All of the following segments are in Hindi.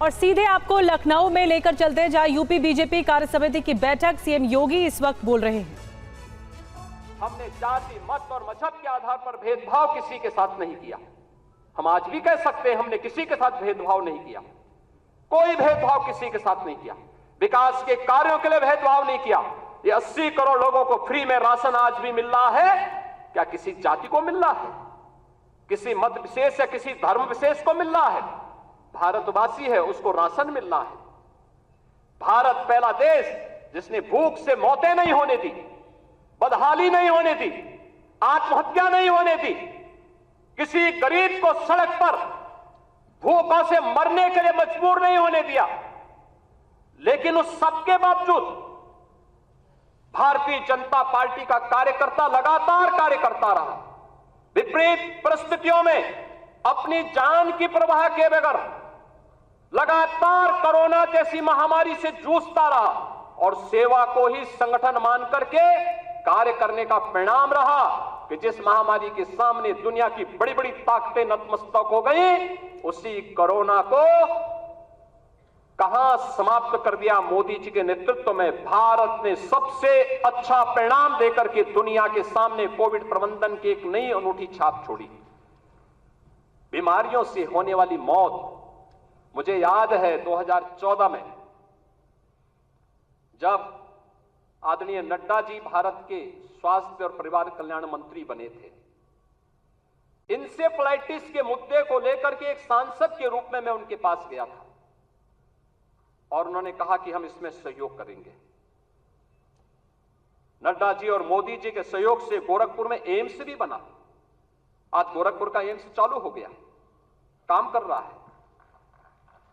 और सीधे आपको लखनऊ में लेकर चलते हैं, जहां यूपी बीजेपी कार्य समिति की बैठक सीएम योगी इस वक्त बोल रहे हैं। हमने जाति, मत और मजहब के आधार पर भेदभाव किसी के साथ नहीं किया। हम आज भी कह सकते हैं हमने किसी के साथ भेदभाव नहीं किया, कोई भेदभाव किसी के साथ नहीं किया। विकास के कार्यों के लिए भेदभाव नहीं किया। ये 80 करोड़ लोगों को फ्री में राशन आज भी मिल रहा है, क्या किसी जाति को मिल रहा है, किसी मत विशेष या किसी धर्म विशेष को मिल रहा है? भारतवासी है, उसको राशन मिल रहा है। भारत पहला देश जिसने भूख से मौतें नहीं होने दी, बदहाली नहीं होने दी, आत्महत्या नहीं होने दी, किसी गरीब को सड़क पर भूखों से मरने के लिए मजबूर नहीं होने दिया। लेकिन उस सबके बावजूद भारतीय जनता पार्टी का कार्यकर्ता लगातार कार्य करता रहा, विपरीत परिस्थितियों में अपनी जान की परवाह किए बगैर लगातार कोरोना जैसी महामारी से जूझता रहा और सेवा को ही संगठन मान करके कार्य करने का परिणाम रहा कि जिस महामारी के सामने दुनिया की बड़ी बड़ी ताकतें नतमस्तक हो गई, उसी कोरोना को कहां समाप्त कर दिया। मोदी जी के नेतृत्व में भारत ने सबसे अच्छा परिणाम देकर के दुनिया के सामने कोविड प्रबंधन की एक नई अनूठी छाप छोड़ी। बीमारियों से होने वाली मौत, मुझे याद है 2014 में जब आदरणीय नड्डा जी भारत के स्वास्थ्य और परिवार कल्याण मंत्री बने थे, इंसेफ्लाइटिस के मुद्दे को लेकर के एक सांसद के रूप में मैं उनके पास गया था और उन्होंने कहा कि हम इसमें सहयोग करेंगे। नड्डा जी और मोदी जी के सहयोग से गोरखपुर में एम्स भी बना। आज गोरखपुर का एम्स चालू हो गया, काम कर रहा है।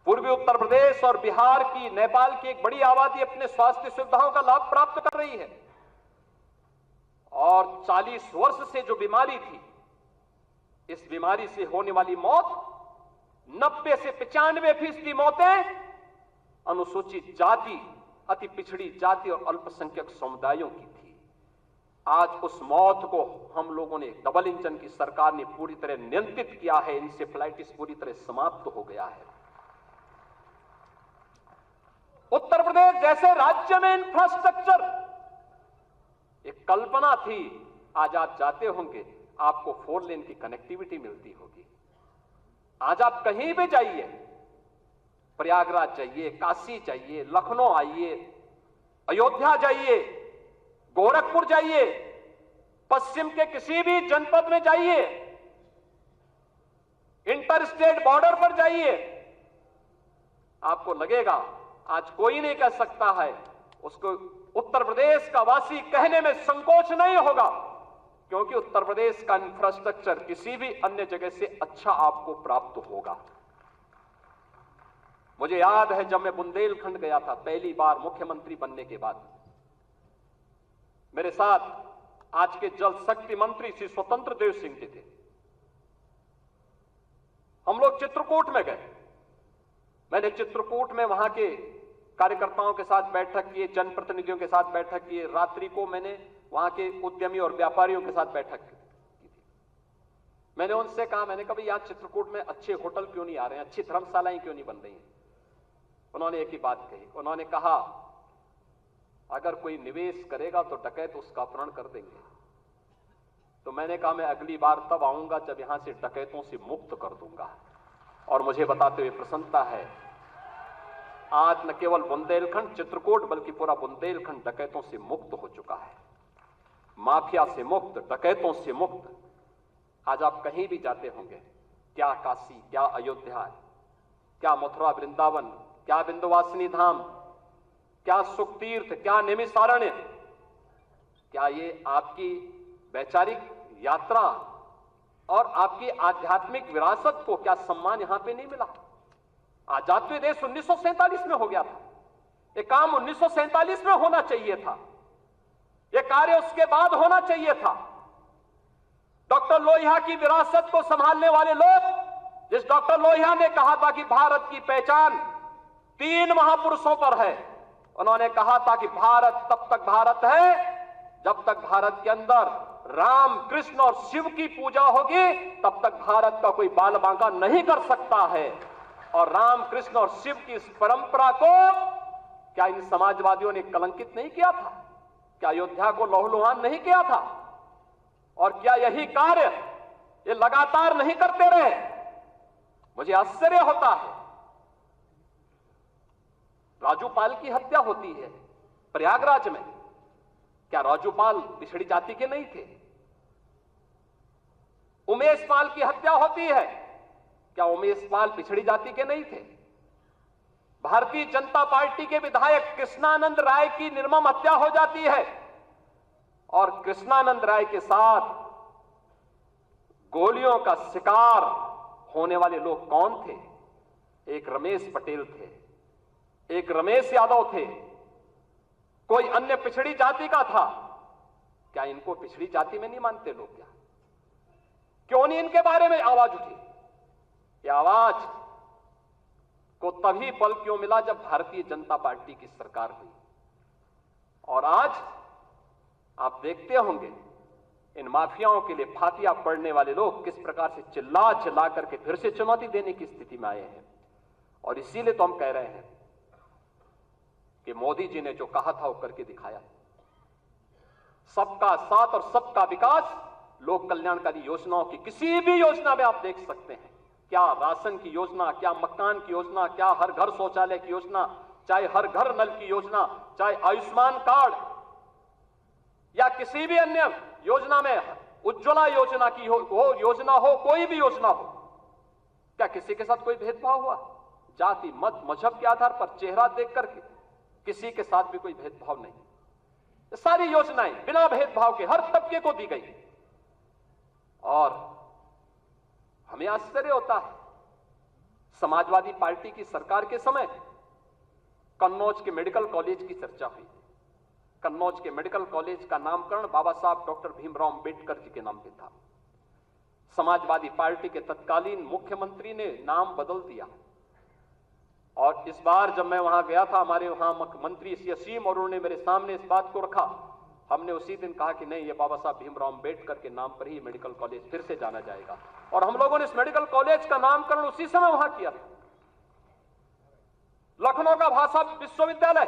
पूर्वी उत्तर प्रदेश और बिहार की, नेपाल की एक बड़ी आबादी अपने स्वास्थ्य सुविधाओं का लाभ प्राप्त कर रही है। और 40 वर्ष से जो बीमारी थी, इस बीमारी से होने वाली मौत 90 से 95% मौतें अनुसूचित जाति, अति पिछड़ी जाति और अल्पसंख्यक समुदायों की थी। आज उस मौत को हम लोगों ने, डबल इंजन की सरकार ने पूरी तरह नियंत्रित किया है। इंसेफ्लाइटिस पूरी तरह समाप्त हो गया है। उत्तर प्रदेश जैसे राज्य में इंफ्रास्ट्रक्चर, एक कल्पना थी, आज आप जाते होंगे आपको 4 लेन की कनेक्टिविटी मिलती होगी। आज आप कहीं भी जाइए, प्रयागराज जाइए, काशी जाइए, लखनऊ आइए, अयोध्या जाइए, गोरखपुर जाइए, पश्चिम के किसी भी जनपद में जाइए, इंटर स्टेट बॉर्डर पर जाइए, आपको लगेगा आज कोई नहीं कह सकता है, उसको उत्तर प्रदेश का वासी कहने में संकोच नहीं होगा, क्योंकि उत्तर प्रदेश का इंफ्रास्ट्रक्चर किसी भी अन्य जगह से अच्छा आपको प्राप्त होगा। मुझे याद है जब मैं बुंदेलखंड गया था पहली बार मुख्यमंत्री बनने के बाद, मेरे साथ आज के जल शक्ति मंत्री श्री स्वतंत्र देव सिंह जी थे। हम लोग चित्रकूट में गए। मैंने चित्रकूट में वहां के कार्यकर्ताओं के साथ बैठक की, जनप्रतिनिधियों के साथ बैठक की। रात्रि को मैंने वहां के उद्यमी और व्यापारियों के साथ बैठक की थी। मैंने उनसे कहा, मैंने कहा यहां चित्रकूट में अच्छे होटल क्यों नहीं आ रहे हैं, अच्छी धर्मशालाएं क्यों नहीं बन रही हैं? उन्होंने एक ही बात कही, उन्होंने कहा अगर कोई निवेश करेगा तो डकैत उसका अपहरण कर देंगे। तो मैंने कहा मैं अगली बार तब आऊंगा जब यहां से डकैतों से मुक्त कर दूंगा। और मुझे बताते हुए प्रसन्नता है, आज न केवल बुंदेलखंड चित्रकूट बल्कि पूरा बुंदेलखंड डकैतों से मुक्त हो चुका है, माफिया से मुक्त, डकैतों से मुक्त। आज आप कहीं भी जाते होंगे, क्या काशी, क्या अयोध्या, क्या मथुरा वृंदावन, क्या विंध्यवासिनी धाम, क्या सुख तीर्थ, क्या निमिषारण्य, क्या ये आपकी वैचारिक यात्रा और आपकी आध्यात्मिक विरासत को क्या सम्मान यहां पे नहीं मिला? आजाद देश 1947 में हो गया था। ये काम 1947 में होना चाहिए था, ये कार्य उसके बाद होना चाहिए था। डॉक्टर लोहिया की विरासत को संभालने वाले लोग, जिस डॉक्टर लोहिया ने कहा था कि भारत की पहचान 3 महापुरुषों पर है, उन्होंने कहा था कि भारत तब तक भारत है जब तक भारत के अंदर राम, कृष्ण और शिव की पूजा होगी, तब तक भारत का कोई बाल बांका नहीं कर सकता है। और राम कृष्ण और शिव की इस परंपरा को क्या इन समाजवादियों ने कलंकित नहीं किया था? क्या अयोध्या को लहूलुहान नहीं किया था? और क्या यही कार्य ये लगातार नहीं करते रहे? मुझे आश्चर्य होता है। राजूपाल की हत्या होती है प्रयागराज में, क्या राजूपाल पिछड़ी जाति के नहीं थे? उमेश पाल की हत्या होती है, क्या उमेश पाल पिछड़ी जाति के नहीं थे? भारतीय जनता पार्टी के विधायक कृष्णानंद राय की निर्मम हत्या हो जाती है, और कृष्णानंद राय के साथ गोलियों का शिकार होने वाले लोग कौन थे? एक रमेश पटेल थे, एक रमेश यादव थे, कोई अन्य पिछड़ी जाति का था। क्या इनको पिछड़ी जाति में नहीं मानते लोग? क्या क्यों नहीं इनके बारे में आवाज उठी? ये आवाज को तभी बल क्यों मिला जब भारतीय जनता पार्टी की सरकार हुई। और आज आप देखते होंगे इन माफियाओं के लिए फातिया पड़ने वाले लोग किस प्रकार से चिल्ला चिल्ला करके फिर से चुनौती देने की स्थिति में आए हैं। और इसीलिए तो हम कह रहे हैं कि मोदी जी ने जो कहा था वो करके दिखाया। सबका साथ और सबका विकास, लोक कल्याणकारी योजनाओं की किसी भी योजना में आप देख सकते हैं, क्या राशन की योजना, क्या मकान की योजना, क्या हर घर शौचालय की योजना, चाहे हर घर नल की योजना, चाहे आयुष्मान कार्ड या किसी भी अन्य योजना में, उज्ज्वला योजना की हो योजना हो, कोई भी योजना हो, क्या किसी के साथ कोई भेदभाव हुआ? जाति, मत, मजहब के आधार पर, चेहरा देख करके किसी के साथ भी कोई भेदभाव नहीं। सारी योजनाएं बिना भेदभाव के हर तबके को दी गई। और हमें आश्चर्य होता है, समाजवादी पार्टी की सरकार के समय कन्नौज के मेडिकल कॉलेज की चर्चा हुई। कन्नौज के मेडिकल कॉलेज का नामकरण बाबा साहब डॉक्टर भीमराव अंबेडकर जी के नाम पे था। समाजवादी पार्टी के तत्कालीन मुख्यमंत्री ने नाम बदल दिया। और इस बार जब मैं वहां गया था, हमारे वहां मंत्री श्री असीम और उन्होंने मेरे सामने इस बात को रखा। हमने उसी दिन कहा कि नहीं, ये बाबा साहब भीमराव अंबेडकर के नाम पर ही मेडिकल कॉलेज फिर से जाना जाएगा। और हम लोगों ने इस मेडिकल कॉलेज का नामकरण उसी समय वहां किया था। लखनऊ का भाषा विश्वविद्यालय,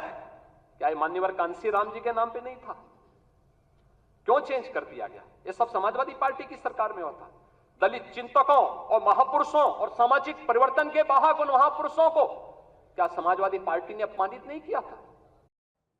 क्या ये मान्यवर कांसी राम जी के नाम पे नहीं था? क्यों चेंज कर दिया गया? ये सब समाजवादी पार्टी की सरकार में होता। दलित चिंतकों और महापुरुषों और सामाजिक परिवर्तन के बाहर उन महापुरुषों को क्या समाजवादी पार्टी ने अपमानित नहीं किया था?